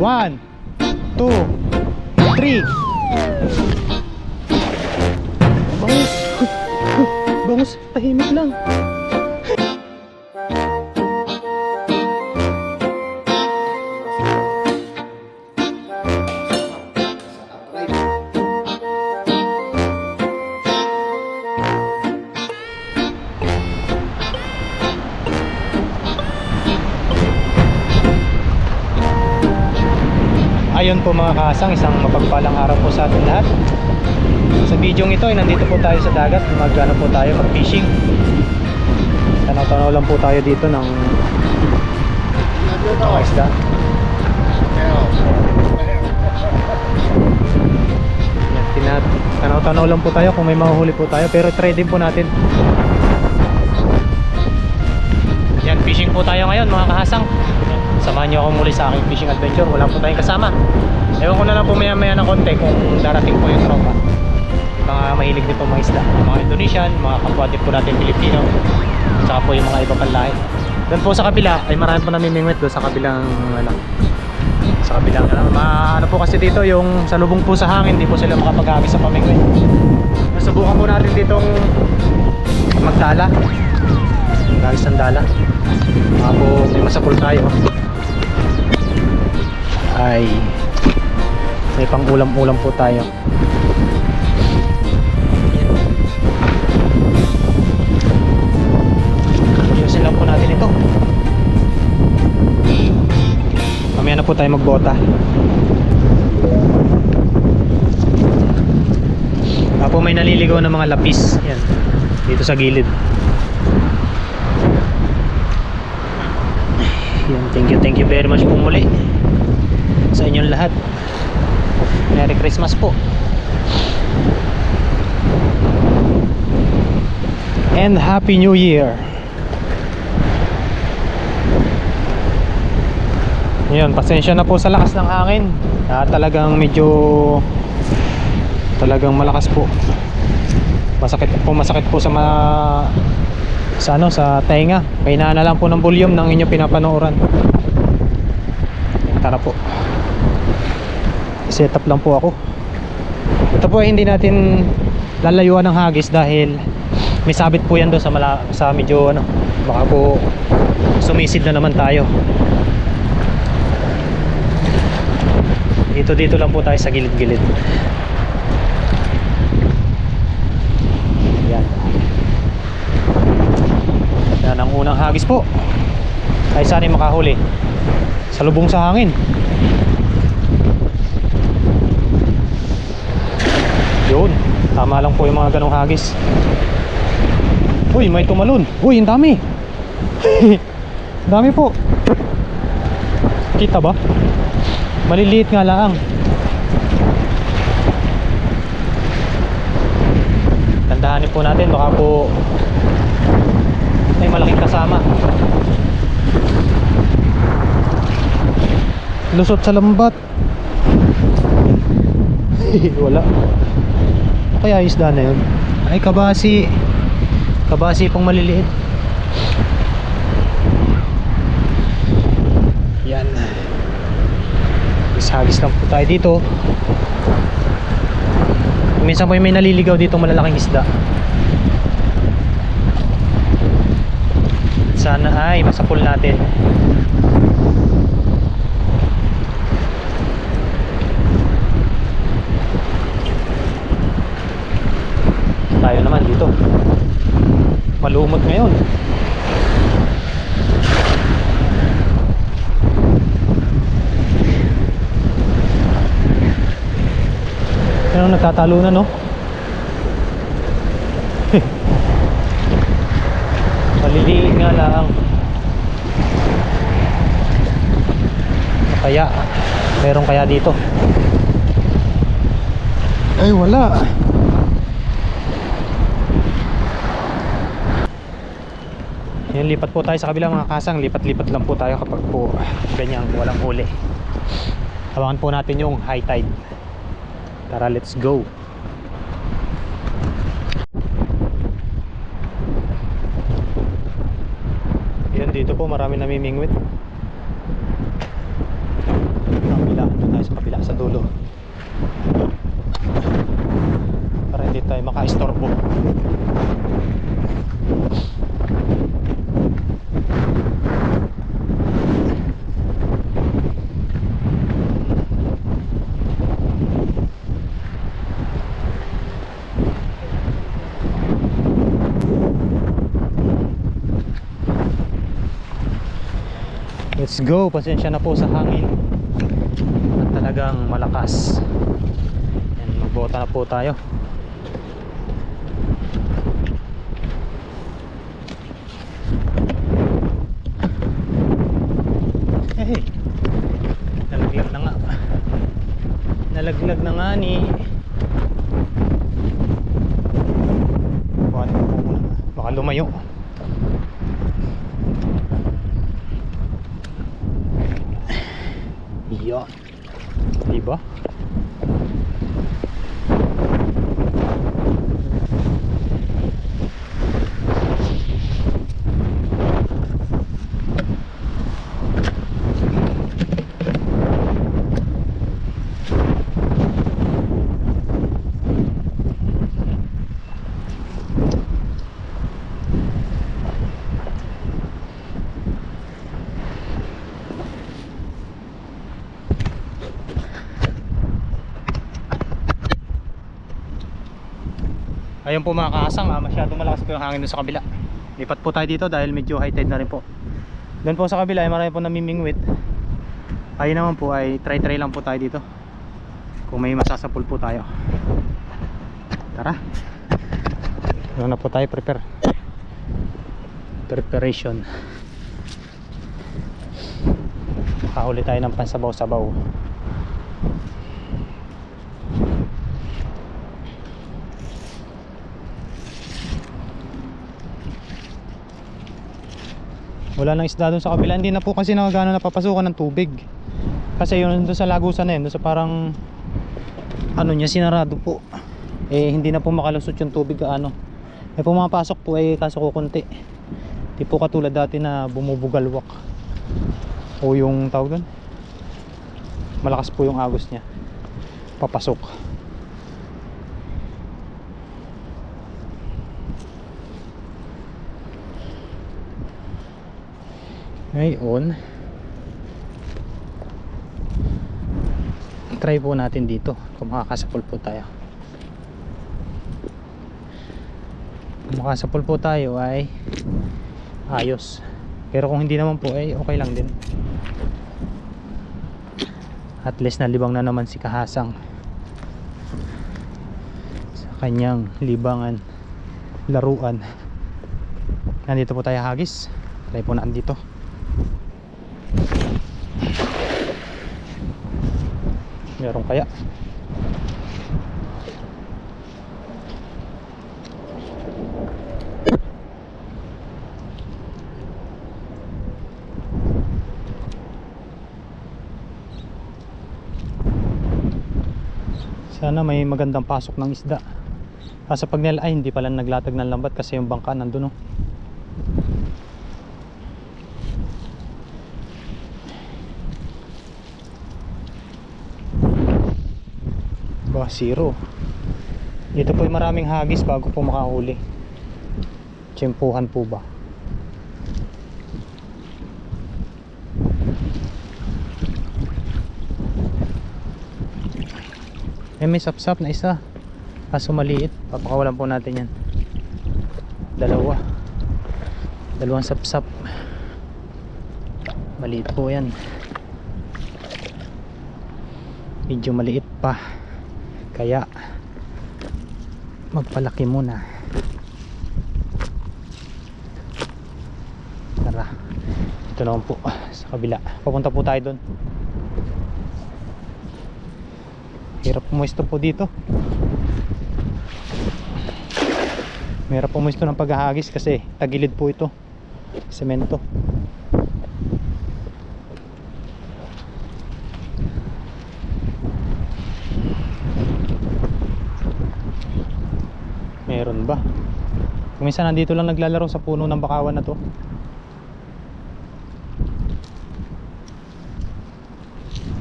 1, 2, 3. Bangus. Bangus, tahimik lang. Ayun po mga kasang, isang mapagpalang araw po sa atin lahat. Sa videong ito ay nandito po tayo sa dagat. Mag-ano po tayo, mag-fishing. Tanaw-tanaw lang po tayo dito ng mga isda. Tanaw-tanaw lang po tayo kung may mahuhuli po tayo, pero try din po natin. Yan, fishing po tayo ngayon mga kahasang. Samahan nyo ako muli sa aking fishing adventure. Wala po tayong kasama. Ewan ko na lang po maya ng konti kung darating po yung tropa. Mga mahilig din po mga isda, mga Indonesian, mga kapwa din po natin Pilipino, saka po yung mga iba pang lahi. Doon po sa kabila ay marami po namimingwit doon sa kabilang ano po kasi dito yung salubong po sa hangin, hindi po sila makapag-agis sa pamingwit. Nasubukan po natin ditong magdala, mag-agis ng dala. Mga po may masapul tayo ay may pang ulam-ulam po tayo. Ayusin lang po natin ito. Mamaya na po tayo magbota. Apo may naliligaw ng mga lapis. Yan, dito sa gilid. Yan, thank you very much po muli sa inyong lahat. Merry Christmas po and Happy New Year. Yan, pasensya na po sa lakas ng hangin. Talagang talagang malakas po. Masakit po sa tenga. Kainaan na lang po ng volume ng inyong pinapanooran. Tara po. Set up lang po ako. Ito po ay hindi natin lalayuan ng hagis dahil may sabit po yan doon sa medyo baka po sumisid na naman tayo. Dito lang po tayo sa gilid-gilid. Yan. Yan ang unang hagis po. Ay sana makahuli. Salubong sa hangin. Yun, tama lang po yung mga ganong hagis. Uy, may tumalon. Uy, ang dami. Dami po. Kita ba? Maliliit nga lang. Tandahanin po natin, baka po may malaking kasama. Lusot sa lambat. Wala. Kaya isda na yun. Ay, kabasi pong maliliit. Yan. Hagis lang po tayo dito. Minsan po may naliligaw dito malalaking isda. Sana ay masapul natin. Tayo naman dito. Malumot ngayon. Pero nagtatalo na, no? Maliliit nga lang. Kaya meron kaya dito? Ay, wala. Yan, lipat po tayo sa kabila mga kasang. Lipat-lipat lang po tayo kapag po ganyang walang huli. Hawakan po natin yung high tide. Tara, let's go. Yan, dito po marami namimingwit. Let's go. Pasensya na po sa hangin at talagang malakas. Yan, magbota na po tayo. Hey, nalaglag na nga. Nalaglag na nga ni. Baka lumayo. Yan. Diba? Ayun po mga kaasang, masyadong malakas po yung hangin doon sa kabila. Lipat po tayo dito dahil medyo high tide na rin po. Doon po sa kabila ay marami po namimingwit. Ayun naman po ay try lang po tayo dito. Kung may masasapul po tayo. Tara. Doon na po tayo preparation. Makahuli tayo ng pansabaw-sabaw. Wala nang isda doon sa kabila. Hindi na po kasi gano'n napapasukan ng tubig. Kasi yun doon sa lagusan na yun, doon sa parang ano niya, sinarado po. Eh hindi na po makalusot yung tubig ano. Eh pumapasok po kaso kukunti. Di po katulad dati na bumubugalwak. O yung tawag doon, malakas po yung agos niya. Papasok. Ngayon try po natin dito kung makakasapul po tayo. Kung makakasapul po tayo ay ayos, pero kung hindi naman po ay okay lang din. At least nalibang na naman si Kahasang sa kanyang libangan laruan. Nandito po tayo hagis. Try po natin dito. Meron kaya? Sana may magandang pasok ng isda. Kaso pag nila ay hindi pala naglatag ng lambat kasi yung bangka nandun, oh. Zero. Dito po ay maraming hagis bago po makahuli. Tsempuhan po ba? May sapsap na isa. Kaso maliit. Papakawalan po natin yan. Dalawang sapsap. Maliit po yan. Medyo maliit pa. Kaya magpalaki muna. Tara. Ito naman po sa kabila. Papunta po tayo doon. Hirap pumuesto po dito. Hirap pumuesto ng paghahagis kasi tagilid po ito. Semento. Meron ba? Kung minsan nandito lang naglalaro sa puno ng bakawan na to.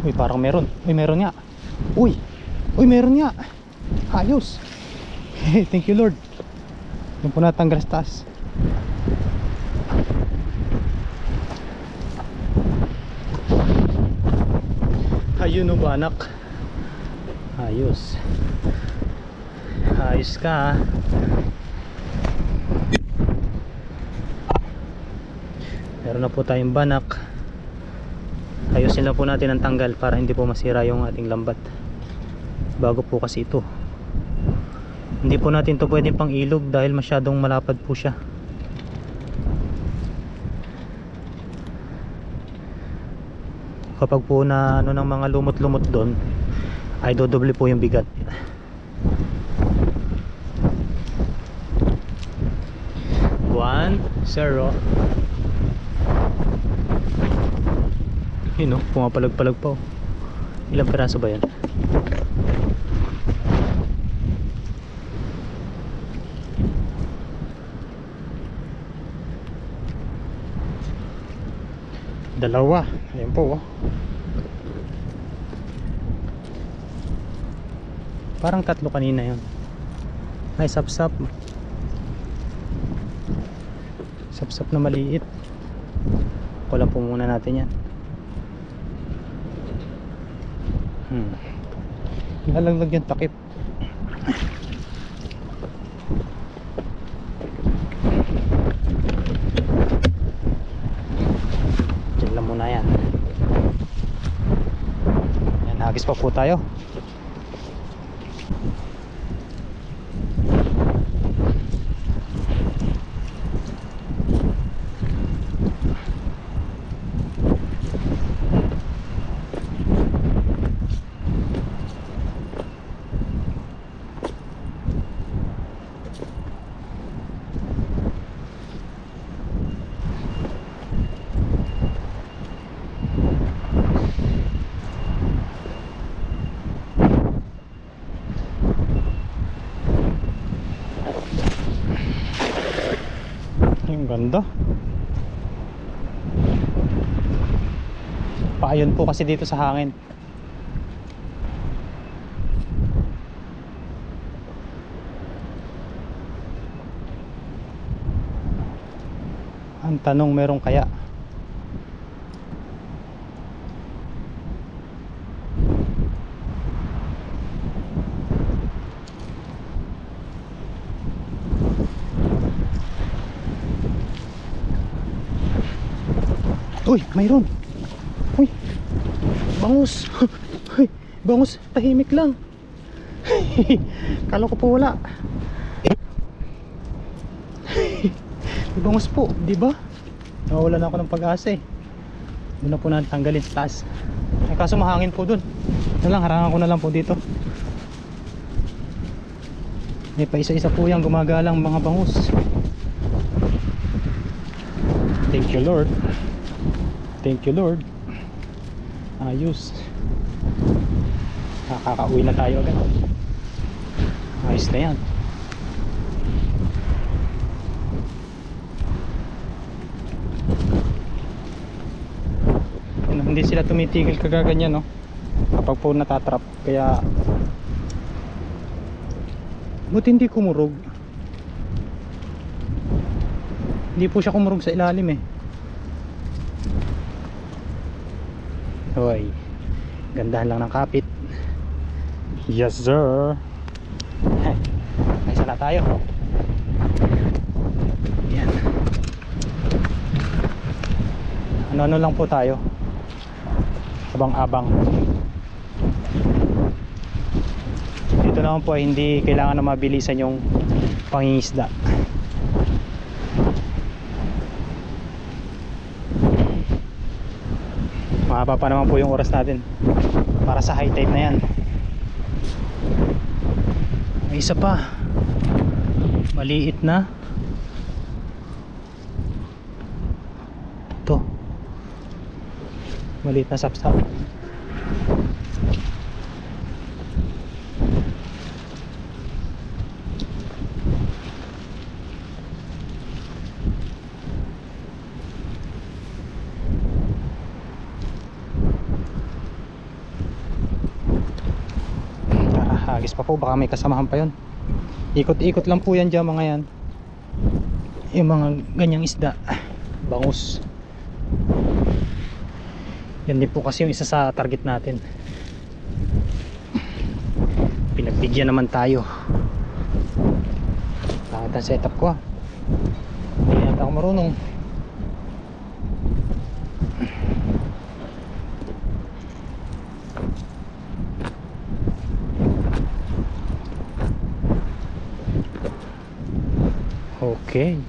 Uy, parang meron. Uy, meron nga. Uy, meron nga. Ayos. Thank you Lord. Yung po natanggal sa taas. Ayun o ba anak. Ayos. Ayos ka. Meron na po tayong banak. ayusin lang po natin ang tanggal para hindi po masira yung ating lambat. Bago po kasi ito. Hindi po natin to pwedeng pang ilog dahil masyadong malapad po siya. Kapag po na ano ng mga lumot-lumot doon ay dodoble po yung bigat. One, zero. Yun o, pumapalag-palag pa o. Ilang peraso ba yan? Dalawa. Ayan po oh. Parang tatlo kanina yun. Ay, sap-sap. Sap-sap na maliit. Kulang po muna natin yan. Lalaglag yung takip. Diyan lang muna yan. Yan, hagis pa po tayo. Yung ganda. Paayon po kasi dito sa hangin. Ang tanong, meron kaya? Uy, mayroon. Uy, bangus. Uy, bangus, tahimik lang. Kala ko po wala. Bangus po, di ba? Nawawala na ako ng pag-asa eh. Doon na po natin tanggalin sa taas. Ay, kaso mahangin po doon. Na lang, harangan ko na lang po dito. May pa isa-isa po yung gumagalang mga bangus. Thank you Lord. Thank you Lord. Ayos. Nakakauwi na tayo agad. Ayos na yan. Hindi sila tumitigil kagaganyan no. Kapag po natatrap. Kaya buti hindi kumurog. Hindi po siya kumurog sa ilalim eh. Hoy, gandahan lang ng kapit. Yes sir. Ay, sala tayo. Yan. Ano-ano lang po tayo. Abang-abang. Dito naman po ay hindi kailangan na mabilisan yung pangingisda. Mahaba pa naman po yung oras natin para sa high tide na yan. May isa pa, maliit na ito, maliit na sapsap. Hagis pa po, baka may kasamahan pa yun. Ikot-ikot lang po yan dyan mga yan. Yung mga ganyang isda, bangus. Yan din po kasi yung isa sa target natin. Pinagbigyan naman tayo. Bakit ang setup ko hindi yata ako marunong. Okay.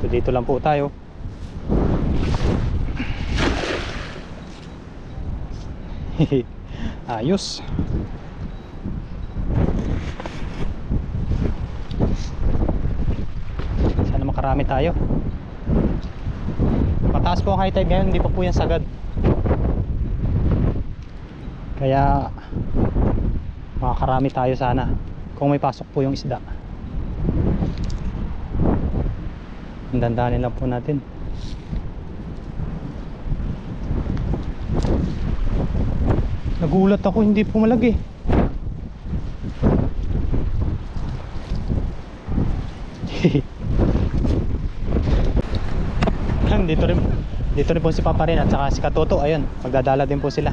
Dito lang po tayo. Ayos. Sana makarami tayo. Mataas po ang high tide ngayon, hindi pa po yan sagad. Kaya makakarami tayo sana kung may pasok po yung isda. Dandanin lang po natin. Nagulat ako, hindi pumalag eh. dito rin po si Papa rin at saka si Katoto. Ayun, magdadala din po sila.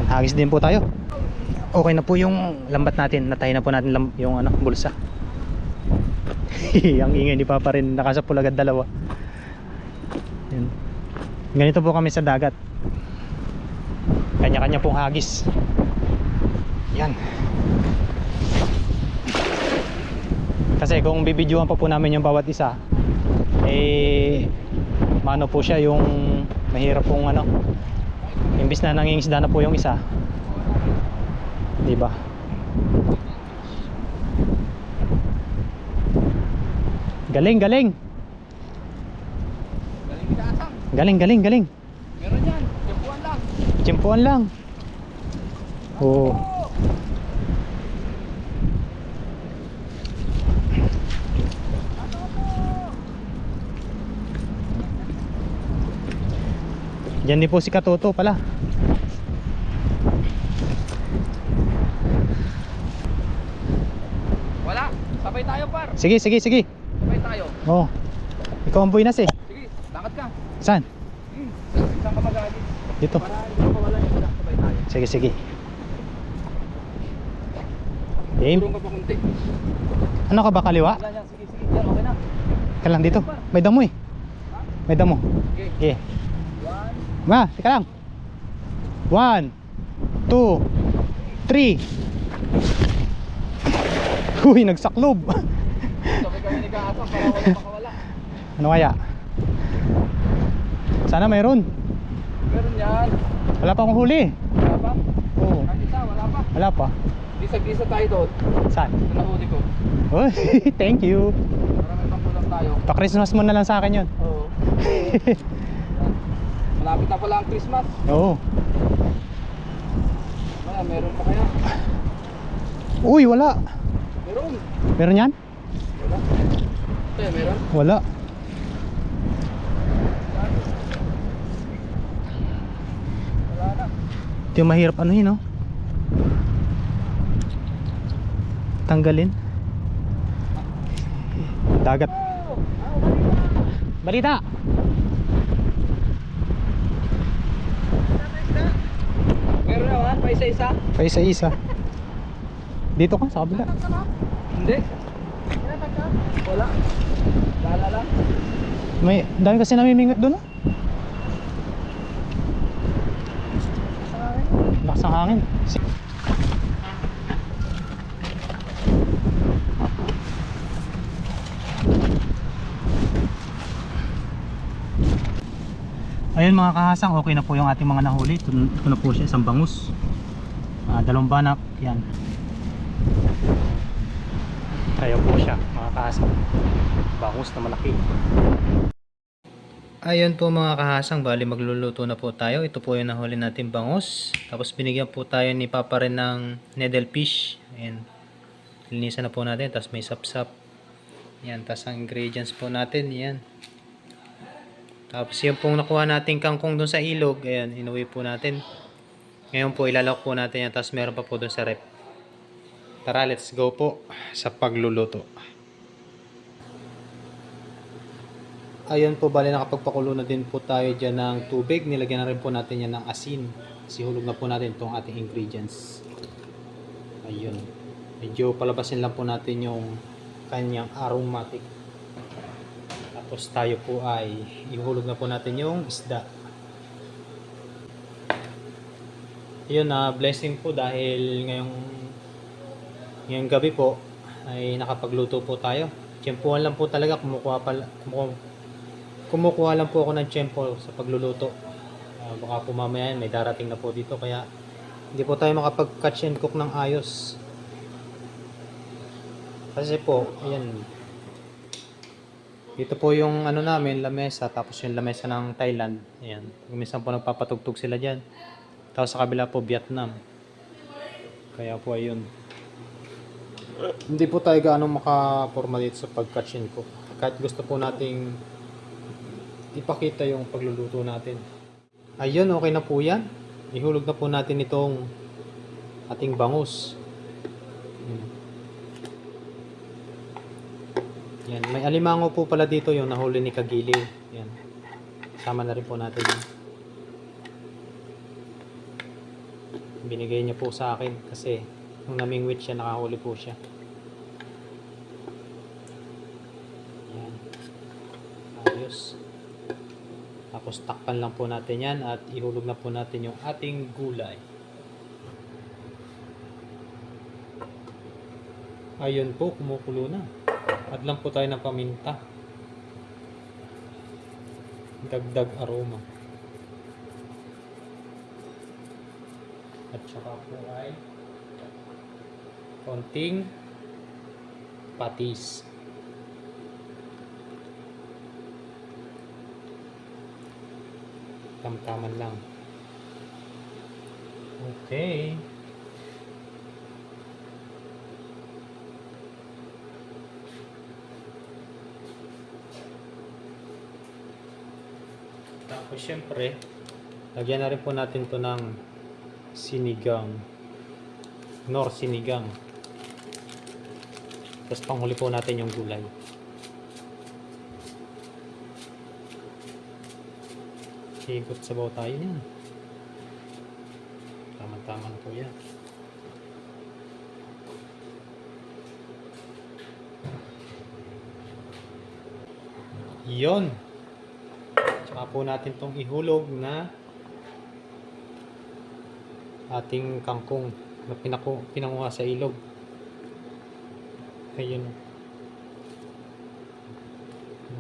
Hagis din po tayo. Okay na po yung lambat natin. Natay na po natin yung bulsa. Ang ingay ni Papa rin. Nakasapul agad dalawa. Yan. Ganito po kami sa dagat. Kanya-kanya pong hagis. Yan. Kasi kung bibidyohan pa po namin yung bawat isa, mano po siya, yung mahirap pong imbis na nangingisda na po yung isa, diba? Galing. Galing Meron yan, tiyempuan lang. Oo. Diyan din po si Katoto pala. Wala, sabay tayo par. Sige. Sabay tayo. Oo. Ikaw ang buinas eh. Sige, lakad ka. Saan? Saan ka mag-aagit? Dito. Para hindi mawala yung isda, sabay tayo. Sige. Game. Tulong ka pa kunti. Ano ka ba, kaliwa? Wala yan, sige, yan, okay na. Ka lang dito. May damo eh. May damo. Okay. Okay. Teka lang. 1, 2, 3. Uy, nagsaklob. Sabay kami ni Kaasang para wala makawala. Ano kaya? Sana mayroon. Meron yan. Wala pa akong huli. Wala pa? Oo. Kahit isa, wala pa. Wala pa. Gisa-gisa tayo doon. Saan? Ito nahuli ko. Uy, thank you. Para may pangkulang tayo. Pa-Christmas mo na lang sa akin yun. Oo. Malapit na pala ang Christmas. Oo. Wala, meron pa kaya? Uy, wala. Meron. Meron yan? Wala. Ito, meron. Wala. Wala na. Ito yung mahirap no? Tanggalin. Dagat. Balita. Meron naman, pa isa-isa. Pa isa-isa. Dito ka sa kabila. Hindi. Wala. Lala lang. May dami kasi namimingot doon. Lakas ang hangin. Ayun mga kahasang, okay na po yung ating mga nahuli. Ito na po siya, isang bangus. Dalawang banak, yan. Tayo po siya mga kahasang. Bangus na malaki. Ayun po mga kahasang, bali magluluto na po tayo. Ito po yung nahuli natin bangus. Tapos binigyan po tayo ni Papa rin ng needlefish. Ayan. Linisan na po natin. Tapos may sapsap. Yan. Tapos ang ingredients po natin. Yan. Tapos yung pong nakuha natin kangkong doon sa ilog. Ayan. Inuwi po natin. Ngayon po ilalak po natin yan. Tapos meron pa po doon sa rep. Tara, let's go po sa pagluluto. Ayun po, bali nakapagpakulo na din po tayo dyan ng tubig. Nilagyan na rin po natin yan ng asin. Kasi hulog na po natin itong ating ingredients. Ayun. Medyo palabasin lang po natin yung kanyang aromatic. Tapos tayo po ay ihulog na po natin yung isda. Yun na blessing po dahil ngayong gabi po ay nakapagluto po tayo. Tiyempuhan lang po talaga, kumukuha lang po ako ng tiyempo sa pagluluto. Baka po mamaya may darating na po dito kaya hindi po tayo makapag-catch and cook ng ayos. Kasi po, ayan. Dito po yung ano namin, lamesa, tapos yung lamesa ng Thailand. Ayan. Minsan po nagpapatugtog sila diyan. Tapos sa kabila po Vietnam. Kaya po ayun. Hindi po tayo gaano makaporma dito sa pag-catch and cook. Kahit gusto po nating ipakita yung pagluluto natin. Ayun, okay na po yan. Ihulog na po natin itong ating bangus. Yan, may alimango po pala dito yung nahuli ni Kagiliw. Yan. Sama na rin po natin yun. Binigay niya po sa akin kasi nung namingwit siya, nakahuli po siya. Yan. Ayos. Tapos takpan lang po natin yan at ihulog na po natin yung ating gulay. Ayun po, kumukulo na. At lang po tayo ng paminta. Dagdag aroma. At saka po ay konting patis. Tamtaman lang. Okay. Tapos syempre, lagyan na rin po natin to ng sinigang. Nor sinigang. Tapos panghuli po natin yung gulay. Ikot sabaw tayo yan. Tama-tama na po yan. Yon. Tsaka po natin tong ihulog na ating kangkong na pinanguha sa ilog. Ayun.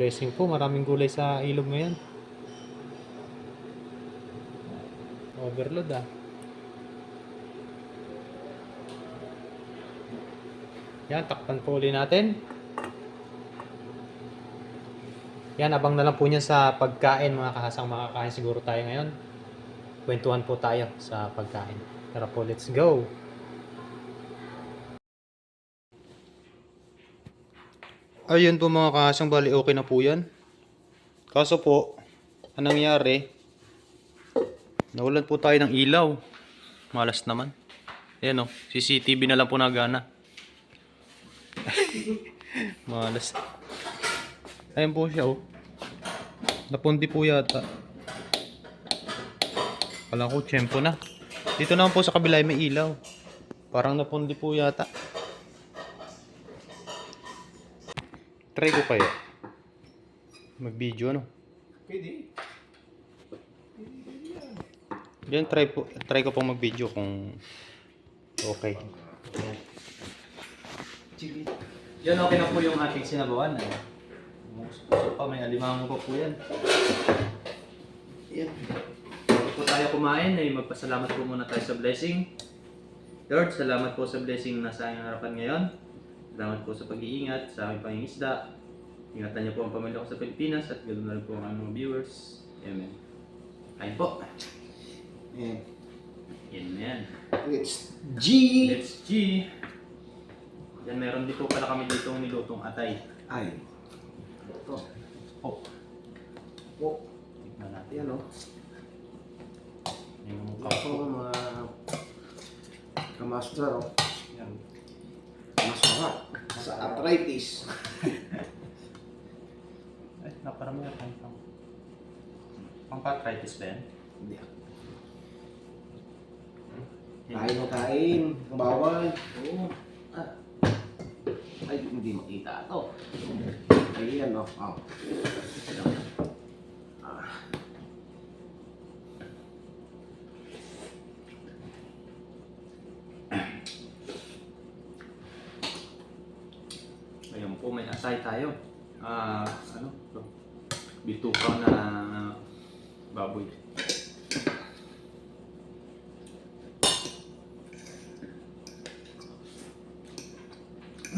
Blessing po, maraming gulay sa ilog ngayon. Overload ah. Yan, takpan po ulit natin. Yan, abang na lang po niyan sa pagkain mga kahasang. Makakain siguro tayo ngayon. Kwentuhan po tayo sa pagkain. Tara po, let's go! Ayun po mga kahasang, bali okay na po yan. Kaso po, anong nangyari? Nawalan po tayo ng ilaw. Malas naman. Ayan o, CCTV na lang po nagana. Malas. Ayan po siya o. Napundi po yata. Kala ko tiyempo na. Dito naman po sa kabila may ilaw. Parang napundi po yata. Try ko kaya mag-video ano. Pwede. Yan, try ko pong mag-video kung okay. Yan. Sige. Yan, okay na po yung ating sinabawan. So pa, may alimango pa po yan. Yan. Bago po tayo kumain, ay magpasalamat po muna tayo sa blessing. Lord, salamat po sa blessing na sa aking harapan ngayon. Salamat po sa pag-iingat, sa aking pangingisda. Ingatan niyo po ang pamilya ko sa Pilipinas at ganoon na rin po ang mga viewers. Amen. Kain po. Yan. Yan na yan. Let's G. Let's G. Yan, meron din po pala kami dito nilutong atay. Ay. Ito. Oh, Po. tignan natin. Yan o. Yung Ito kapo. mga kamaster o. Yan. Masarap. Sa arthritis. Ay, naparami na tayo pang. Pang-arthritis ba yan? Hindi. Kain na kain. Bawal. Oo. Ah. Ay, hindi makita ito. Ayan o. Oh. Ah. atay tayo. Ano? Bitukaw na baboy.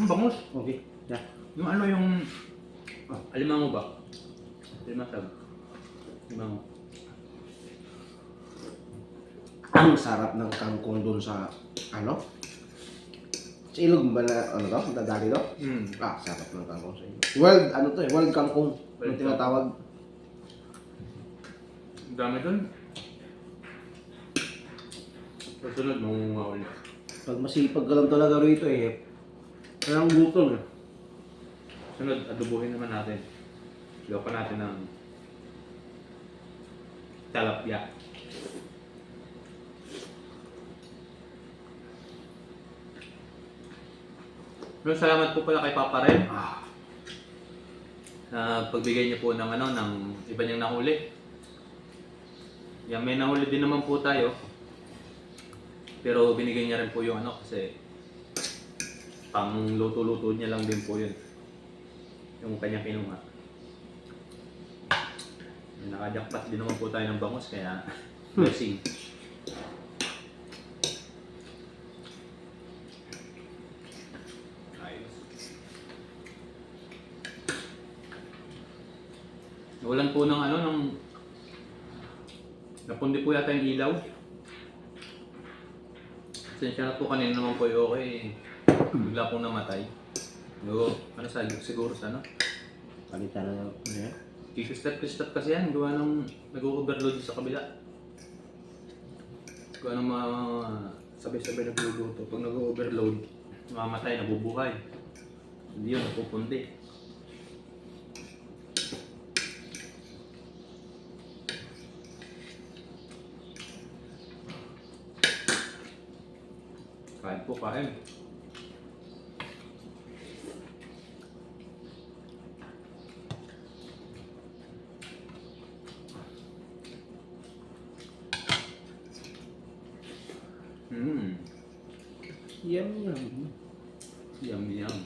Bangus. Okay. Yeah. Yung ano yung alimango ba? Alimasag. Alimango. Ang sarap ng kangkong doon sa ano? Sa ilog ba na ano to? Dadali to? Sarap ng kangkong sa ilog. Wild ano to eh? Wild kangkong. Wild Yung tinatawag. Ang dami dun. Kasunod, mangunga ulit. Pag masipag ka lang talaga rito eh. Parang gutom eh. Sunod, adobohin naman natin. Gawa pa natin ng talapia. Salamat po pala kay Papa Ren. Pagbigay niyo po ng ano, ng iba niyang nahuli. Yan, may nahuli din naman po tayo. Pero binigay niya rin po yung ano kasi pang luto-luto niya lang din po yun. Yung kanyang kinuha. Nakajakpat din naman po tayo ng bangus kaya blessing. Ayos. Nawalan po ng ano, ng napundi po yata yung ilaw. Sensya na po kanina naman po yung okay. Bigla pong namatay. Ano siguro sa ano? Palitan na lang. Yeah. Step kasi yan. Gawa ng nag-overload sa kabila. Gawa ng mga sabay-sabay nagluluto. Pag nag-overload, mamamatay, nabubuhay. Hindi yun, napupundi. Kain po, kain. Yum yum. Yum yum.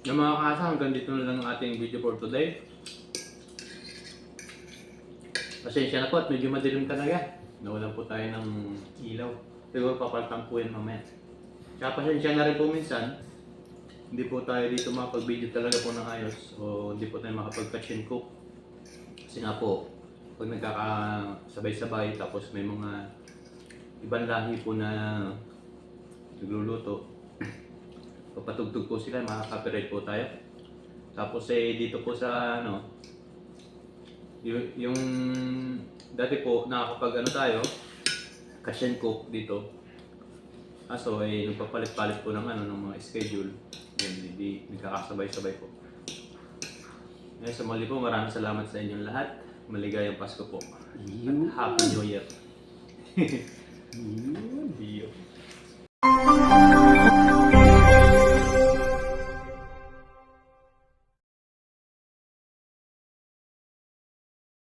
Yung mga kasa, hanggang dito na lang ang ating video for today. Pasensya na po at medyo madilim talaga. Nawalan po tayo ng ilaw. Siguro papalitan po yan mamaya. Kaya pasensya na rin po minsan. Hindi po tayo dito makapag-video talaga po ng ayos. O hindi po tayo makapag-catch and cook. Kasi nga po, pag nagkakasabay-sabay tapos may mga ibang lahi po na nagluluto, papatugtog po sila, makaka-copyright po tayo. Tapos dito po sa ano, yung dati po nakakapag ano tayo, catch and cook dito. Kaso nagpapalit-palit po ng ano ng mga schedule. Yan, hindi nagkakasabay-sabay po. Ngayon sa muli po, maraming salamat sa inyong lahat. Maligayang Pasko po. At Happy New Year.